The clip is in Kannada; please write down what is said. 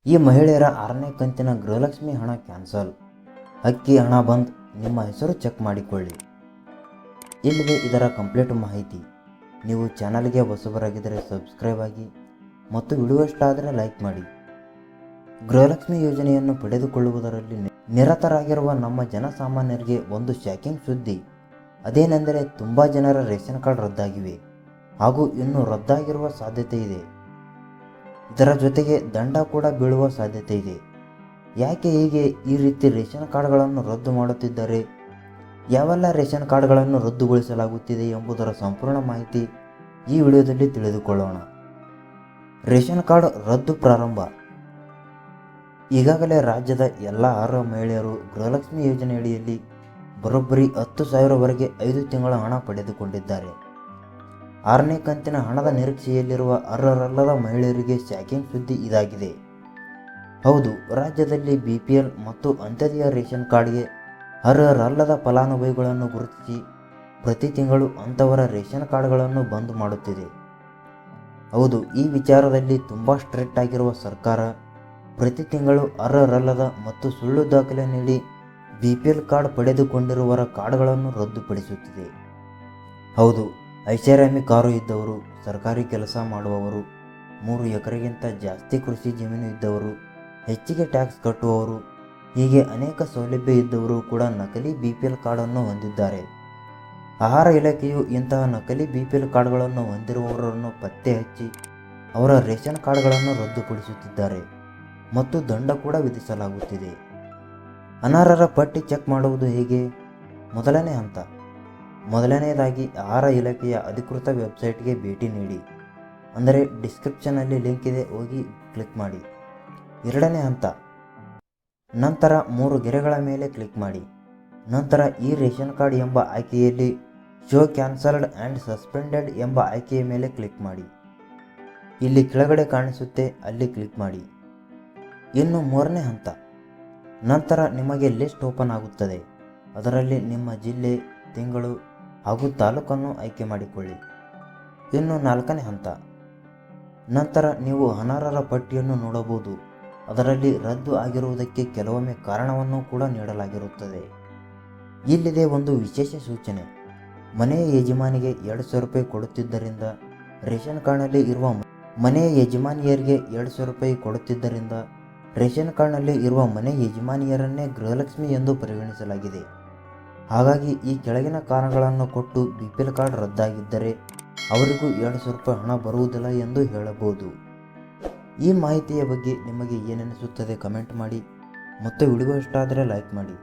ಈ ಮಹಿಳೆಯರ 6ನೇ ಕಂತಿನ ಗೃಹಲಕ್ಷ್ಮಿ ಹಣ ಕ್ಯಾನ್ಸಲ್. ಅಕ್ಕಿ ಹಣ ಬಂದ್, ನಿಮ್ಮ ಹೆಸರು ಚೆಕ್ ಮಾಡಿಕೊಳ್ಳಿ. ಇಲ್ಲಿದೆ ಇದರ ಕಂಪ್ಲೀಟ್ ಮಾಹಿತಿ. ನೀವು ಚಾನಲ್ಗೆ ಹೊಸಬರಾಗಿದ್ದರೆ ಸಬ್ಸ್ಕ್ರೈಬ್ ಆಗಿ ಮತ್ತು ವಿಡಿಯೋ ಇಷ್ಟ ಆದರೆ ಲೈಕ್ ಮಾಡಿ. ಗೃಹಲಕ್ಷ್ಮಿ ಯೋಜನೆಯನ್ನು ಪಡೆದುಕೊಳ್ಳುವುದರಲ್ಲಿ ನಿರತರಾಗಿರುವ ನಮ್ಮ ಜನಸಾಮಾನ್ಯರಿಗೆ ಒಂದು ಶಾಕಿಂಗ್ ಸುದ್ದಿ. ಅದೇನೆಂದರೆ ತುಂಬ ಜನರ ರೇಷನ್ ಕಾರ್ಡ್ ರದ್ದಾಗಿವೆ ಹಾಗೂ ಇನ್ನೂ ರದ್ದಾಗಿರುವ ಸಾಧ್ಯತೆ ಇದೆ. ಇದರ ಜೊತೆಗೆ ದಂಡ ಕೂಡ ಬೀಳುವ ಸಾಧ್ಯತೆ ಇದೆ. ಯಾಕೆ ಹೀಗೆ ಈ ರೀತಿ ರೇಷನ್ ಕಾರ್ಡ್ಗಳನ್ನು ರದ್ದು ಮಾಡುತ್ತಿದ್ದಾರೆ, ಯಾವೆಲ್ಲ ರೇಷನ್ ಕಾರ್ಡ್ಗಳನ್ನು ರದ್ದುಗೊಳಿಸಲಾಗುತ್ತಿದೆ ಎಂಬುದರ ಸಂಪೂರ್ಣ ಮಾಹಿತಿ ಈ ವಿಡಿಯೋದಲ್ಲಿ ತಿಳಿದುಕೊಳ್ಳೋಣ. ರೇಷನ್ ಕಾರ್ಡ್ ರದ್ದು ಪ್ರಾರಂಭ. ಈಗಾಗಲೇ ರಾಜ್ಯದ ಎಲ್ಲ ಅರ್ಹ ಮಹಿಳೆಯರು ಗೃಹಲಕ್ಷ್ಮಿ ಯೋಜನೆಯಡಿಯಲ್ಲಿ ಬರೋಬ್ಬರಿ 10,000ವರೆಗೆ 5 ತಿಂಗಳ ಹಣ ಪಡೆದುಕೊಂಡಿದ್ದಾರೆ. 6ನೇ ಕಂತಿನ ಹಣದ ನಿರೀಕ್ಷೆಯಲ್ಲಿರುವ ಅರ್ಹರಲ್ಲದ ಮಹಿಳೆಯರಿಗೆ ಶಾಕಿಂಗ್ ಸುದ್ದಿ ಇದಾಗಿದೆ. ಹೌದು, ರಾಜ್ಯದಲ್ಲಿ BPL ಮತ್ತು ಅಂತ್ಯೋದಯ ರೇಷನ್ ಕಾರ್ಡ್ಗೆ ಅರ್ಹರಲ್ಲದ ಫಲಾನುಭವಿಗಳನ್ನು ಗುರುತಿಸಿ ಪ್ರತಿ ತಿಂಗಳು ಅಂಥವರ ರೇಷನ್ ಕಾರ್ಡ್ಗಳನ್ನು ಬಂದ್ ಮಾಡುತ್ತಿದೆ. ಹೌದು, ಈ ವಿಚಾರದಲ್ಲಿ ತುಂಬ ಸ್ಟ್ರಿಕ್ಟ್ ಆಗಿರುವ ಸರ್ಕಾರ ಪ್ರತಿ ತಿಂಗಳು ಅರ್ಹರಲ್ಲದ ಮತ್ತು ಸುಳ್ಳು ದಾಖಲೆ ನೀಡಿ BPL ಕಾರ್ಡ್ ಪಡೆದುಕೊಂಡಿರುವವರ ಕಾರ್ಡ್ಗಳನ್ನು ರದ್ದುಪಡಿಸುತ್ತಿದೆ. ಹೌದು, ಐಷಾರಾಮಿ ಕಾರು ಇದ್ದವರು, ಸರ್ಕಾರಿ ಕೆಲಸ ಮಾಡುವವರು, 3 ಎಕರೆಗಿಂತ ಜಾಸ್ತಿ ಕೃಷಿ ಜಮೀನು ಇದ್ದವರು, ಹೆಚ್ಚಿಗೆ ಟ್ಯಾಕ್ಸ್ ಕಟ್ಟುವವರು, ಹೀಗೆ ಅನೇಕ ಸೌಲಭ್ಯ ಇದ್ದವರು ಕೂಡ ನಕಲಿ BPL ಕಾರ್ಡನ್ನು ಹೊಂದಿದ್ದಾರೆ. ಆಹಾರ ಇಲಾಖೆಯು ಇಂತಹ ನಕಲಿ BPL ಕಾರ್ಡ್ಗಳನ್ನು ಹೊಂದಿರುವವರನ್ನು ಪತ್ತೆ ಹಚ್ಚಿ ಅವರ ರೇಷನ್ ಕಾರ್ಡ್ಗಳನ್ನು ರದ್ದುಪಡಿಸುತ್ತಿದ್ದಾರೆ ಮತ್ತು ದಂಡ ಕೂಡ ವಿಧಿಸಲಾಗುತ್ತಿದೆ. ಅನರ್ಹರ ಪಟ್ಟಿ ಚೆಕ್ ಮಾಡುವುದು ಹೇಗೆ? ಮೊದಲನೇ ಹಂತ. ಮೊದಲನೆಯದಾಗಿ ಆಹಾರ ಇಲಾಖೆಯ ಅಧಿಕೃತ ವೆಬ್ಸೈಟ್ಗೆ ಭೇಟಿ ನೀಡಿ, ಅಂದರೆ ಡಿಸ್ಕ್ರಿಪ್ಷನ್ನಲ್ಲಿ ಲಿಂಕ್ ಇದೆ, ಹೋಗಿ ಕ್ಲಿಕ್ ಮಾಡಿ. ಎರಡನೇ ಹಂತ. ನಂತರ 3 ಗೆರೆಗಳ ಮೇಲೆ ಕ್ಲಿಕ್ ಮಾಡಿ. ನಂತರ ಈ ರೇಷನ್ ಕಾರ್ಡ್ ಎಂಬ ಆಯ್ಕೆಯಲ್ಲಿ ಶೋ ಕ್ಯಾನ್ಸಲ್ಡ್ ಆ್ಯಂಡ್ ಸಸ್ಪೆಂಡೆಡ್ ಎಂಬ ಆಯ್ಕೆಯ ಮೇಲೆ ಕ್ಲಿಕ್ ಮಾಡಿ. ಇಲ್ಲಿ ಕೆಳಗಡೆ ಕಾಣಿಸುತ್ತೆ, ಅಲ್ಲಿ ಕ್ಲಿಕ್ ಮಾಡಿ. ಇನ್ನು 3ನೇ ಹಂತ. ನಂತರ ನಿಮಗೆ ಲಿಸ್ಟ್ ಓಪನ್ ಆಗುತ್ತದೆ. ಅದರಲ್ಲಿ ನಿಮ್ಮ ಜಿಲ್ಲೆ, ತಿಂಗಳು ಹಾಗೂ ತಾಲೂಕನ್ನು ಆಯ್ಕೆ ಮಾಡಿಕೊಳ್ಳಿ. ಇನ್ನು 4ನೇ ಹಂತ. ನಂತರ ನೀವು ಅನರ್ಹರ ಪಟ್ಟಿಯನ್ನು ನೋಡಬಹುದು. ಅದರಲ್ಲಿ ರದ್ದು ಆಗಿರುವುದಕ್ಕೆ ಕೆಲವೊಮ್ಮೆ ಕಾರಣವನ್ನು ಕೂಡ ನೀಡಲಾಗಿರುತ್ತದೆ. ಇಲ್ಲಿದೆ ಒಂದು ವಿಶೇಷ ಸೂಚನೆ. ಮನೆಯ ಯಜಮಾನಿಗೆ 2,000 ರೂಪಾಯಿ ಕೊಡುತ್ತಿದ್ದರಿಂದ ರೇಷನ್ ಕಾರ್ಡ್ನಲ್ಲಿ ಇರುವ ಮನೆಯ ಯಜಮಾನಿಯರಿಗೆ 2,000 ರೂಪಾಯಿ ಕೊಡುತ್ತಿದ್ದರಿಂದ ರೇಷನ್ ಕಾರ್ಡ್ನಲ್ಲಿ ಇರುವ ಮನೆ ಯಜಮಾನಿಯರನ್ನೇ ಗೃಹಲಕ್ಷ್ಮಿ ಎಂದು ಪರಿಗಣಿಸಲಾಗಿದೆ. ಹಾಗಾಗಿ ಈ ಕೆಳಗಿನ ಕಾರಣಗಳನ್ನು ಕೊಟ್ಟು BPL ಕಾರ್ಡ್ ರದ್ದಾಗಿದ್ದರೆ ಅವರಿಗೂ 2,000 ರೂಪಾಯಿ ಹಣ ಬರುವುದಿಲ್ಲ ಎಂದು ಹೇಳಬಹುದು. ಈ ಮಾಹಿತಿಯ ಬಗ್ಗೆ ನಿಮಗೆ ಏನೆನಿಸುತ್ತದೆ ಕಮೆಂಟ್ ಮಾಡಿ ಮತ್ತು ವಿಡಿಯೋ ಇಷ್ಟ ಆದರೆ ಲೈಕ್ ಮಾಡಿ.